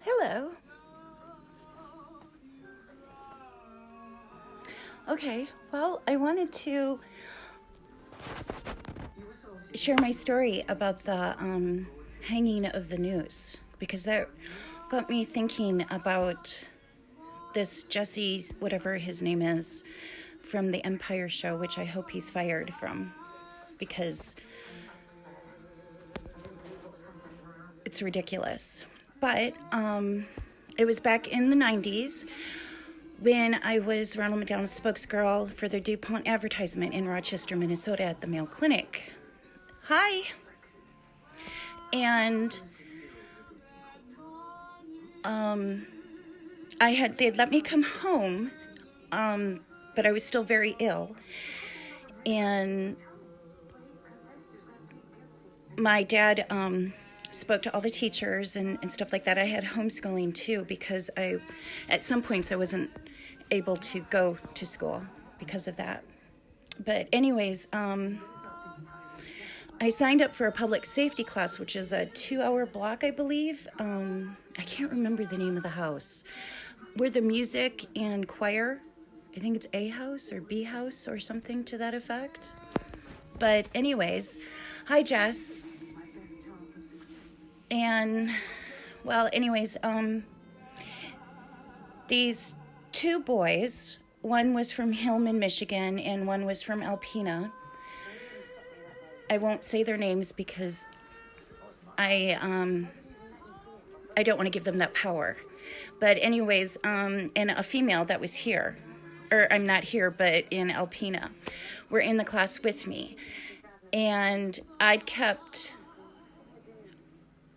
Hello. Okay, well, I wanted to share my story about the hanging of the noose because that got me thinking about this Jesse's, whatever his name is, from the Empire show, which I hope he's fired from because it's ridiculous. But it was back in the 90s when I was Ronald McDonald's spokesgirl for the DuPont advertisement in Rochester, Minnesota at the Mayo Clinic. Hi. And they'd let me come home, but I was still very ill. And my dad spoke to all the teachers and stuff like that. I had homeschooling too because at some points I wasn't able to go to school because of that. But anyways, I signed up for a public safety class, which is a 2-hour block, I believe. I can't remember the name of the house. Where the music and choir, I think it's A house or B house or something to that effect. But anyways, hi Jess. And well, anyways, these two boys, one was from Hillman, Michigan, and one was from Alpena. I won't say their names because I don't want to give them that power. But anyways, and a female that was here, or I'm not here, but in Alpena, were in the class with me. And I'd kept,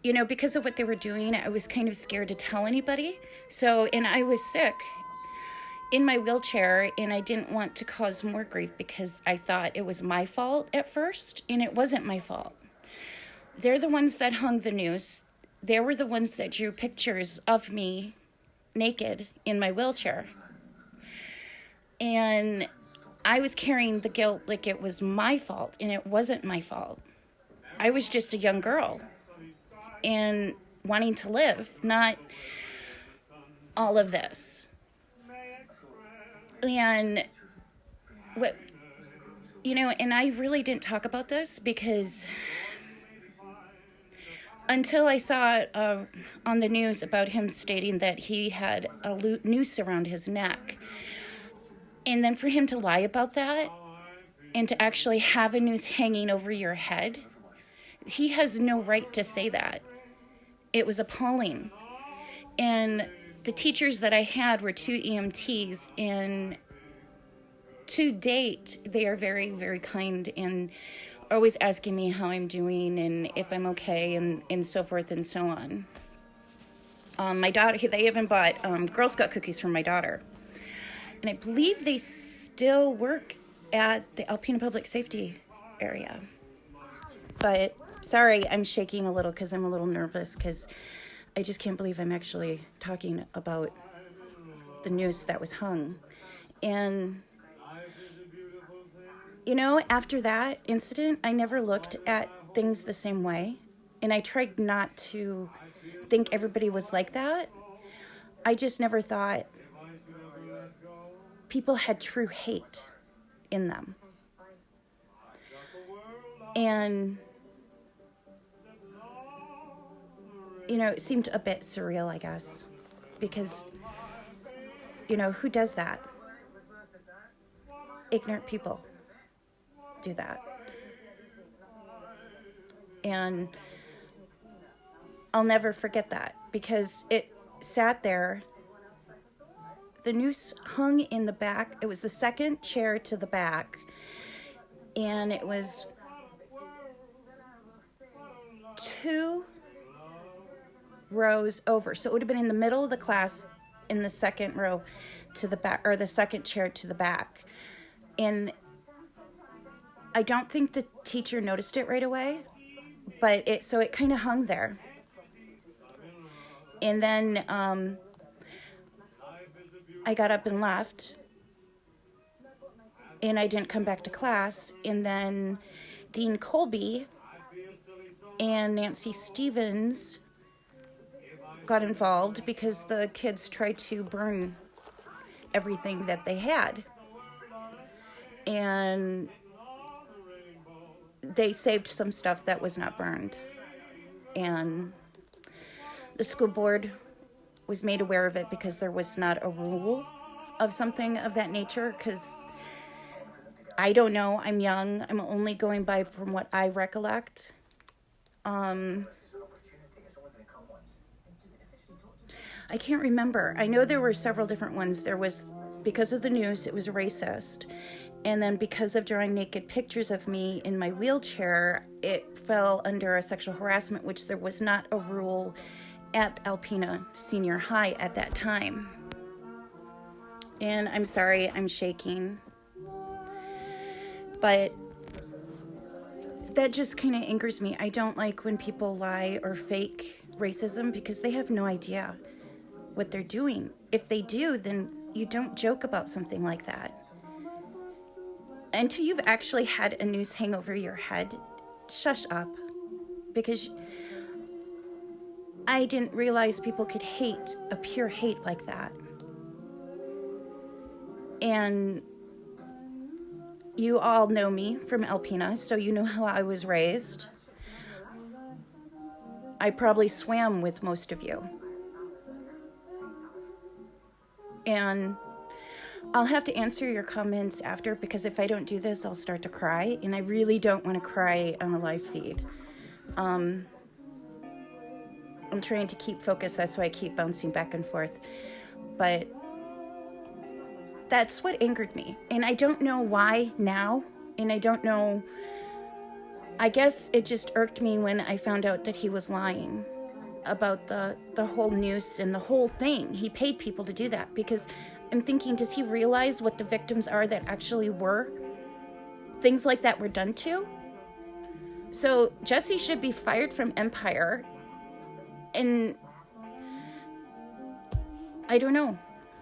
because of what they were doing, I was kind of scared to tell anybody. And I was sick in my wheelchair, and I didn't want to cause more grief because I thought it was my fault at first, and it wasn't my fault. They're the ones that hung the noose. They were the ones that drew pictures of me naked in my wheelchair. And I was carrying the guilt like it was my fault, and it wasn't my fault. I was just a young girl and wanting to live, not all of this. And and I really didn't talk about this because until I saw on the news about him stating that he had a noose around his neck. And then for him to lie about that and to actually have a noose hanging over your head, he has no right to say that. It was appalling. And the teachers that I had were two EMTs, and to date, they are very, very kind and always asking me how I'm doing and if I'm okay and so forth and so on. My daughter, they even bought Girl Scout cookies for my daughter. And I believe they still work at the Alpena Public Safety area. But sorry, I'm shaking a little because I'm a little nervous because I just can't believe I'm actually talking about the noose that was hung. And after that incident, I never looked at things the same way. And I tried not to think everybody was like that. I just never thought people had true hate in them. And, it seemed a bit surreal, I guess. Because, who does that? Ignorant people do that. And I'll never forget that because it sat there. The noose hung in the back. It was the second chair to the back. And it was 2 rows over. So it would have been in the middle of the class in the second row to the back, or the second chair to the back. And I don't think the teacher noticed it right away, but it kind of hung there. And then I got up and left, and I didn't come back to class. And then Dean Colby and Nancy Stevens got involved because the kids tried to burn everything that they had. And they saved some stuff that was not burned. And the school board was made aware of it because there was not a rule of something of that nature. Because I don't know, I'm young, I'm only going by from what I recollect. I can't remember. I know there were several different ones. There was, because of the noose, it was racist. And then because of drawing naked pictures of me in my wheelchair, it fell under a sexual harassment, which there was not a rule at Alpena Senior High at that time. And I'm sorry, I'm shaking. But that just kind of angers me. I don't like when people lie or fake racism because they have no idea what they're doing. If they do, then you don't joke about something like that. Until you've actually had a noose hang over your head, shush up. Because I didn't realize people could hate, a pure hate like that. And you all know me from Alpena, so you know how I was raised. I probably swam with most of you. And I'll have to answer your comments after, because if I don't do this, I'll start to cry, and I really don't want to cry on a live feed. I'm trying to keep focused, that's why I keep bouncing back and forth. But that's what angered me, and I don't know why now, and I don't know, I guess it just irked me when I found out that he was lying about the whole noose and the whole thing. He paid people to do that, because I'm thinking, does he realize what the victims are that actually were things like that were done to? So Jesse should be fired from Empire, and I don't know,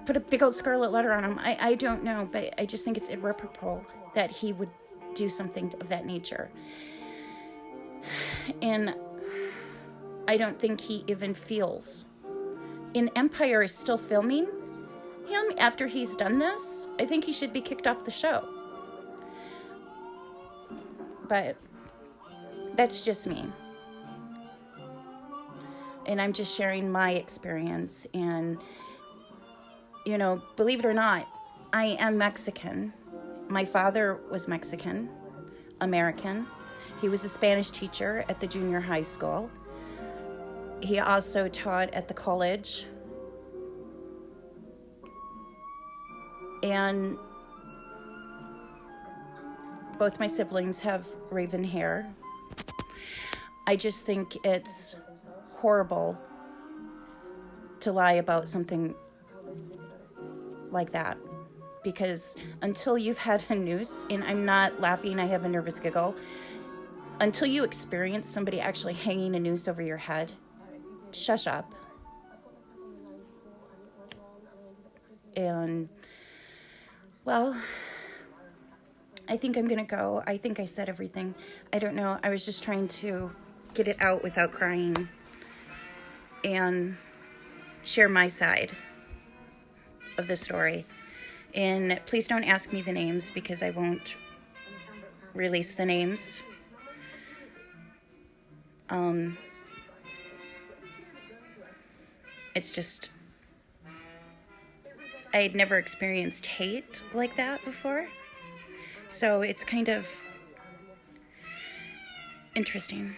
put a big old scarlet letter on him. I don't know, but I just think it's irreparable that he would do something of that nature. And I don't think he even feels. And Empire is still filming him after he's done this. I think he should be kicked off the show. But that's just me. And I'm just sharing my experience. And, you know, believe it or not, I am Mexican. My father was Mexican, American. He was a Spanish teacher at the junior high school. He also taught at the college. And both my siblings have raven hair. I just think it's horrible to lie about something like that. Because until you've had a noose, and I'm not laughing, I have a nervous giggle, until you experience somebody actually hanging a noose over your head, shush up. And, well, I think I'm gonna go. I think I said everything. I don't know. I was just trying to get it out without crying and share my side of the story. And please don't ask me the names, because I won't release the names. It's just, I had never experienced hate like that before. So it's kind of interesting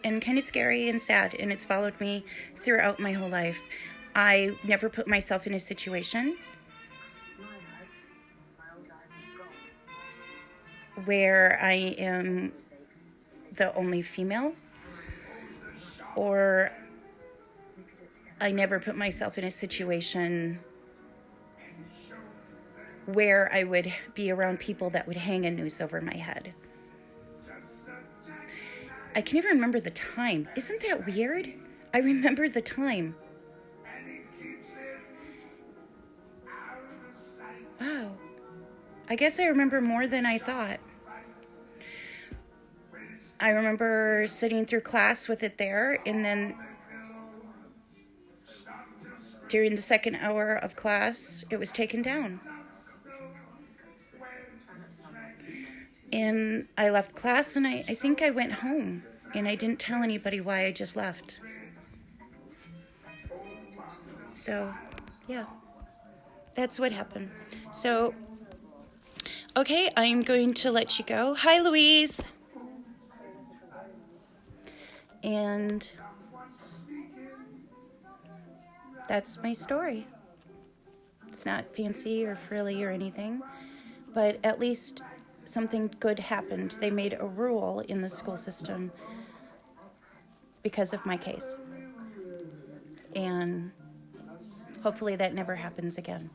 and kind of scary and sad, and it's followed me throughout my whole life. I never put myself in a situation where I am the only female, or I never put myself in a situation where I would be around people that would hang a noose over my head. I can even remember the time. Isn't that weird? I remember the time. Wow. I guess I remember more than I thought. I remember sitting through class with it there, and then during the second hour of class, it was taken down. And I left class, and I think I went home, and I didn't tell anybody why I just left. So, yeah, that's what happened. So, okay, I'm going to let you go. Hi, Louise. And that's my story. It's not fancy or frilly or anything, but at least something good happened. They made a rule in the school system because of my case. And hopefully that never happens again.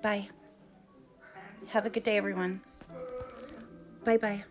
Bye. Have a good day, everyone. Bye-bye.